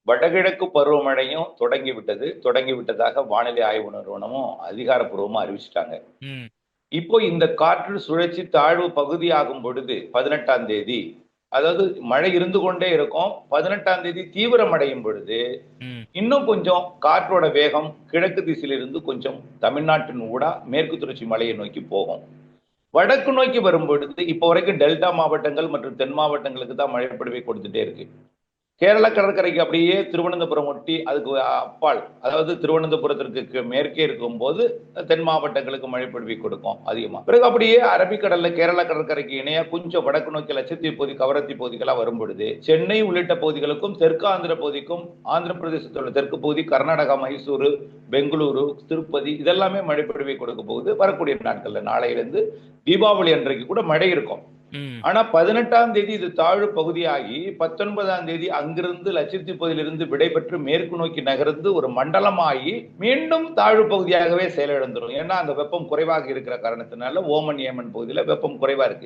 வடகிழக்கு பருவமழையும் தொடங்கிவிட்டது. தொடங்கிவிட்டதாக வானிலை ஆய்வு நிறுவனமும் அதிகாரப்பூர்வமா அறிவிச்சுட்டாங்க. ம். இப்போ இந்த காற்று சுழற்சி தாழ்வு பகுதியாகும் பொழுது 18ஆம் தேதி, அதாவது மழை இருந்து கொண்டே இருக்கும். 18ஆம் தேதி தீவிரமடையும் பொழுது, ம். இன்னும் கொஞ்சம் காற்றோட வேகம் கிழக்கு திசையிலிருந்து கொஞ்சம் தமிழ்நாட்டின் ஊடா மேற்கு தொடர்ச்சி மலையை நோக்கி போகும். வடக்கு நோக்கி வரும்பொழுது, இப்போ வரைக்கும் டெல்டா மாவட்டங்கள் மற்றும் தென் மாவட்டங்களுக்கு தான் மழை பொழிவை கொடுத்துட்டே இருக்கு. கேரள கடற்கரைக்கு அப்படியே திருவனந்தபுரம் ஒட்டி அதுக்கு அப்பால், அதாவது திருவனந்தபுரத்திற்கு மேற்கே இருக்கும்போது தென் மாவட்டங்களுக்கு மழை பொழிவை கொடுக்கும் அதிகமா. பிறகு அப்படியே அரபிக்கடல்ல கேரள கடற்கரைக்கு இணையா கொஞ்சம் வடக்கு நோக்கி லட்சத்தீவு பகுதி, கவரத்தி பகுதிகளா வரும் பொழுது சென்னை உள்ளிட்ட பகுதிகளுக்கும் தெற்கு ஆந்திர பகுதிக்கும், ஆந்திர பிரதேசத்தோட தெற்கு பகுதி, கர்நாடகா, மைசூரு, பெங்களூரு, திருப்பதி இதெல்லாமே மழை பொழிவை கொடுக்க போகுது. வரக்கூடிய நாட்கள்ல நாளையிலிருந்து தீபாவளி அன்றைக்கு கூட மழை இருக்கும். ம். ஆனா 18ஆம் தேதி இது தாழ்வு பகுதியாகி 19ஆம் தேதி அங்கிருந்து லட்சத்தீவு பகுதியிலிருந்து விடைபெற்று மேற்கு நோக்கி நகர்ந்து ஒரு மண்டலமாகி மீண்டும் தாழ்வு பகுதியாகவே செயலிழந்துடும். ஏன்னா அந்த வெப்பம் குறைவாக இருக்கிற காரணத்தினால ஓமன், ஏமன் பகுதியில வெப்பம் குறைவா இருக்கு.